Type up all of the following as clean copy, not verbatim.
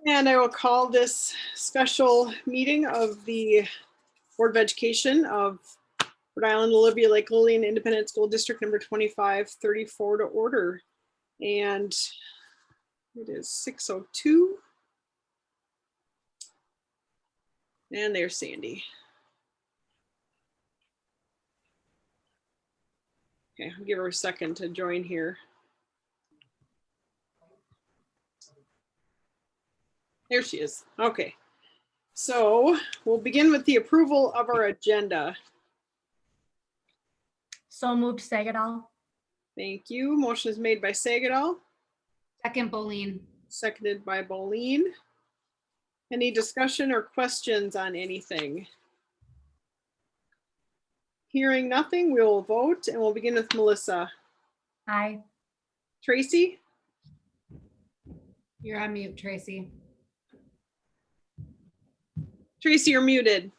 And I will call this special meeting of the Board of Education of Rhode Island, Olivia Lake Lillian Independent School District number 2534 to order. And it is 6:02. And there's Sandy. Okay, I'll give her a second to join here. There she is. Okay. So we'll begin with the approval of our agenda. So moved, Sagatol. Thank you. Motion is made by Sagatol, Second, Boleen. seconded by Boleen. Any discussion or questions on anything? Hearing nothing, we will vote and we'll begin with Melissa. Aye. Tracy? You're on mute, Tracy. Tracy, you're muted.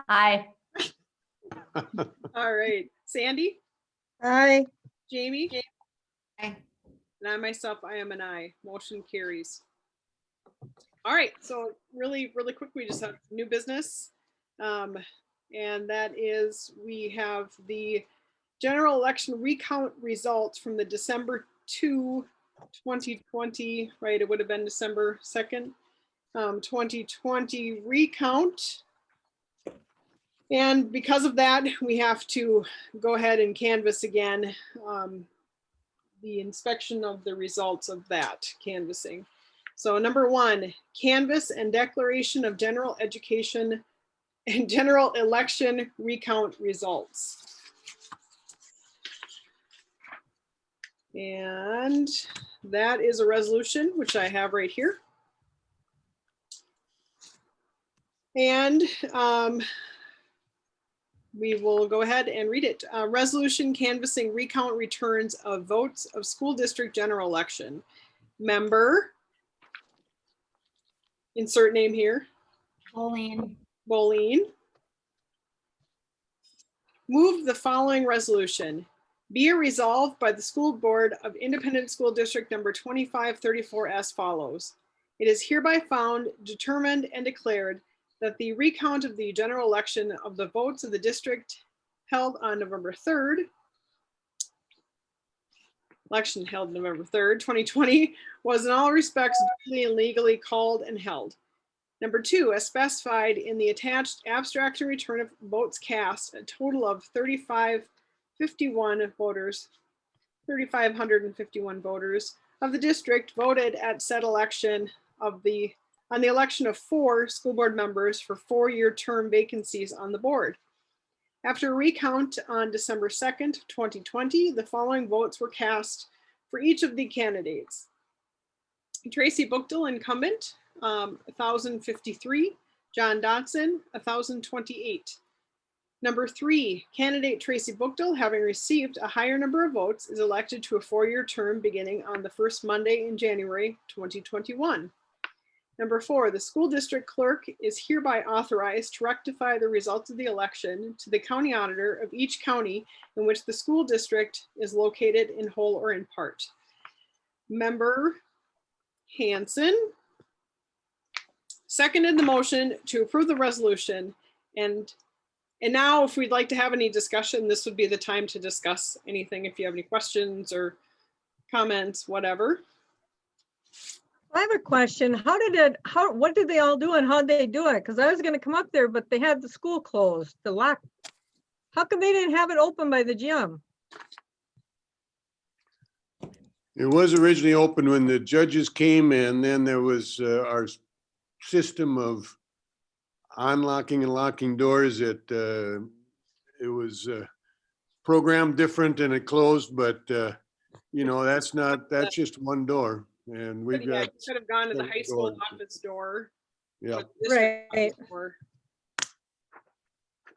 Aye. All right. Sandy? Aye. Jamie? Aye. And I myself, I am an aye. Motion carries. All right, so really quick, we just have new business. And that is, we have the general election recount results from the December 2, 2020, right? It would have been December 2nd, 2020 recount. And because of that, we have to go ahead and canvass again the inspection of the results of that canvassing. So number one, canvass and declaration of general education and general election recount results. And that is a resolution, which I have right here. And we will go ahead and read it. Resolution canvassing recount returns of votes of school district general election. Member, insert name here. Boleen. Boleen. Move the following resolution. Be it resolved by the School Board of Independent School District number 2534 as follows. It is hereby found, determined, and declared that the recount of the general election of the votes of the district held on November 3rd, election held November 3rd, 2020, was in all respects duly and legally called and held. Number two, as specified in the attached abstract and return of votes cast, a total of 3,551 voters of the district voted at said election on the election of 4 school board members for 4-year term vacancies on the board. After a recount on December 2nd, 2020, the following votes were cast for each of the candidates. Tracy Buchtel, incumbent, 1,053. John Dotson, 1,028. Number 3, candidate Tracy Buchtel, having received a higher number of votes, is elected to a 4-year term beginning on the first Monday in January 2021. Number 4, the school district clerk is hereby authorized to rectify the results of the election to the county auditor of each county in which the school district is located in whole or in part. Member Hanson seconded the motion to approve the resolution. And now if we'd like to have any discussion, this would be the time to discuss anything. If you have any questions or comments, whatever. I have a question. What did they all do and how did they do it? Because I was going to come up there, but they had the school closed, the lock. How come they didn't have it open by the gym? It was originally open when the judges came in, then there was our system of unlocking and locking doors. It was programmed different and it closed, but that's just one door. And we've got. Could have gone to the high school office door. Yeah. Right.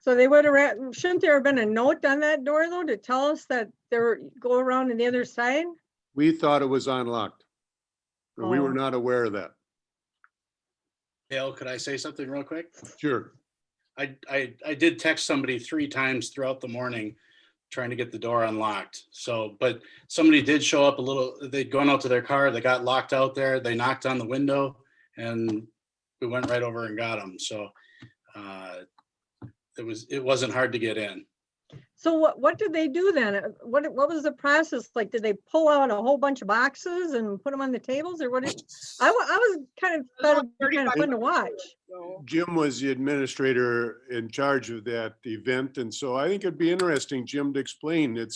So they would have, shouldn't there have been a note on that door though to tell us that go around on the other side? We thought it was unlocked. But we were not aware of that. Dale, could I say something real quick? Sure. I did text somebody 3 times throughout the morning trying to get the door unlocked. So, but somebody did show up they'd gone out to their car, they got locked out there, they knocked on the window, and we went right over and got them. So it wasn't hard to get in. So what did they do then? What was the process like? Did they pull out a whole bunch of boxes and put them on the tables, or what? I was kind of thought it'd be kind of fun to watch. So, Jim was the administrator in charge of that event, and so I think it'd be interesting, Jim, to explain. It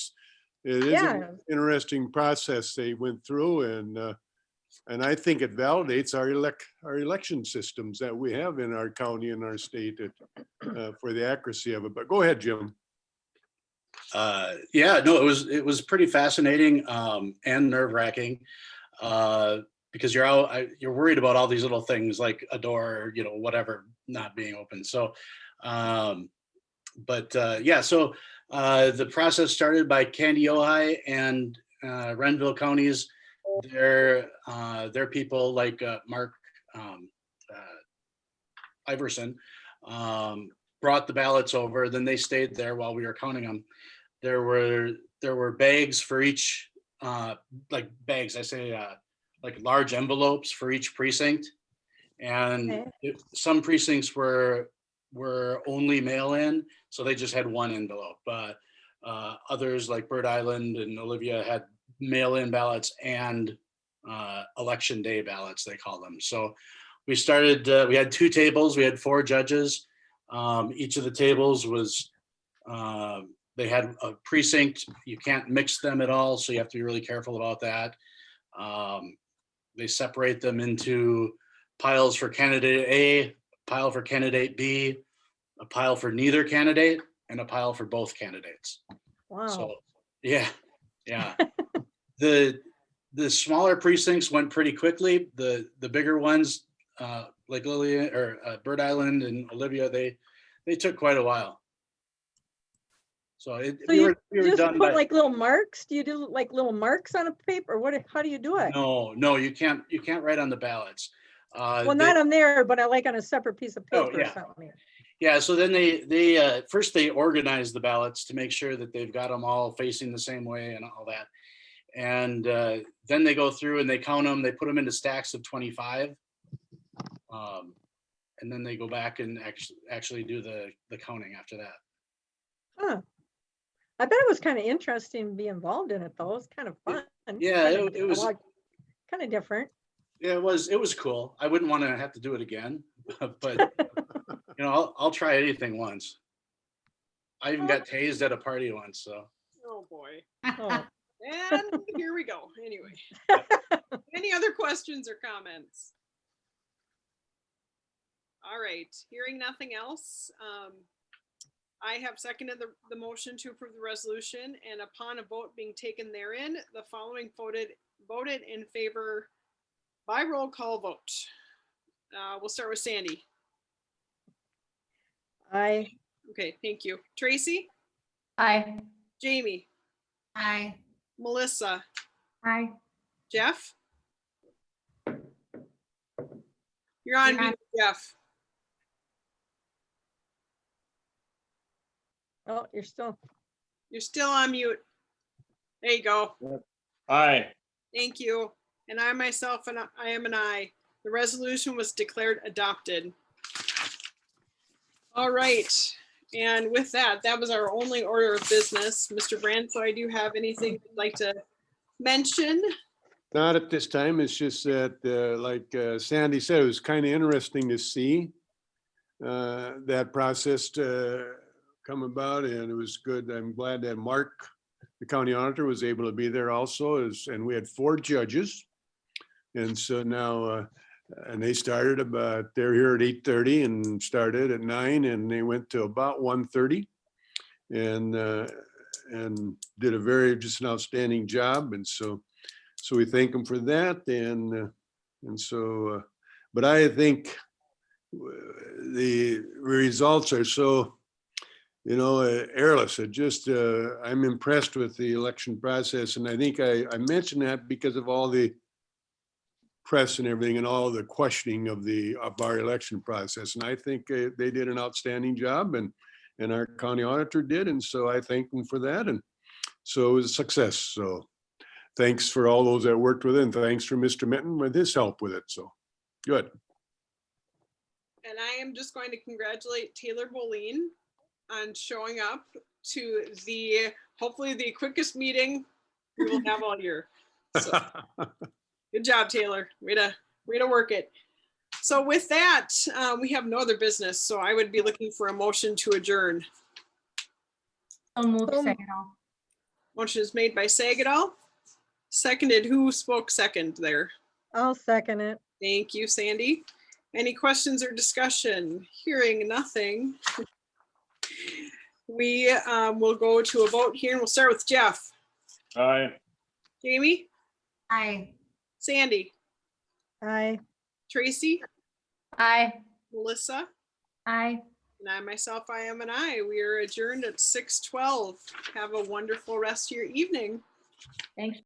is Yeah. an interesting process they went through, and I think it validates our election systems that we have in our county and our state for the accuracy of it. But go ahead, Jim. Yeah, no, it was pretty fascinating and nerve-wracking because you're worried about all these little things like a door, whatever, not being open. So, yeah, so the process started by Candy, Ojai and Renville counties. Their people like Mark Iverson brought the ballots over. Then they stayed there while we were counting them. There were bags for each, like bags, I say, like large envelopes for each precinct. And some precincts were only mail-in, so they just had one envelope. Others like Bird Island and Olivia had mail-in ballots and election day ballots, they call them. So we started, we had 2 tables, we had 4 judges. Each of the tables was, they had a precinct. You can't mix them at all, so you have to be really careful about that. They separate them into piles for candidate A, pile for candidate B, a pile for neither candidate, and a pile for both candidates. Wow. So, yeah. The smaller precincts went pretty quickly. The bigger ones, like Lily or Bird Island and Olivia, they took quite a while. So we were just done put by, like little marks? Do you do like little marks on a paper? How do you do it? no, you can't write on the ballots. Well, not on there, but I like on a separate piece of paper or yeah. something. Yeah, so then they first they organize the ballots to make sure that they've got them all facing the same way and all that. And then they go through and they count them, they put them into stacks of 25. And then they go back and actually do the counting after that. Huh. I bet it was kind of interesting to be involved in it though. It was kind of fun. Yeah, it was kind of different. Yeah, it was cool. I wouldn't want to have to do it again, but I'll try anything once. I even got tased at a party once, so. oh boy. Oh. And here we go. Anyway, any other questions or comments? All right, hearing nothing else, I have seconded the motion to approve the resolution, and upon a vote being taken therein, the following voted in favor by roll call vote. We'll start with Sandy. Aye. Okay, thank you. Tracy, Aye. Jamie, Aye. Melissa, Aye. Jeff. You're on mute, Jeff. Oh, you're still on mute. There you go. Aye. Thank you. And I myself, and I am an aye. The resolution was declared adopted. All right. And with that was our only order of business. Mr. Branso, do you have anything you'd like to mention? Not at this time. It's just that, like Sandy said, it was kind of interesting to see that process come about, and it was good. I'm glad that Mark, the county auditor, was able to be there also, and we had 4 judges. And so now, and they started they're here at 8:30 and started at 9, and they went to about 1:30 and did just an outstanding job. And so we thank them for that. And so, but I think the results are so, airless. I'm impressed with the election process. And I think I mentioned that because of all the press and everything and all the questioning of our election process. And I think they did an outstanding job. And and our county auditor did. And so I thank them for that. And so it was a success. So thanks for all those that worked with it. And thanks for Mr. Minton with his help with it. So good. And I am just going to congratulate Taylor Boleen on showing up to hopefully the quickest meeting we will have all year. So good job, Taylor. Way to work it. So with that, we have no other business. So I would be looking for a motion to adjourn. So move So- Sagal. Motion is made by Sagatol. Seconded. Who spoke second there? I'll second it. Thank you, Sandy. Any questions or discussion? Hearing nothing. We will go to a vote here and we'll start with Jeff. Aye. Jamie, Aye. Sandy, Aye. Tracy, Aye. Melissa, Aye. and I myself, I am an I. We are adjourned at 6:12. Have a wonderful rest of your evening. Thanks.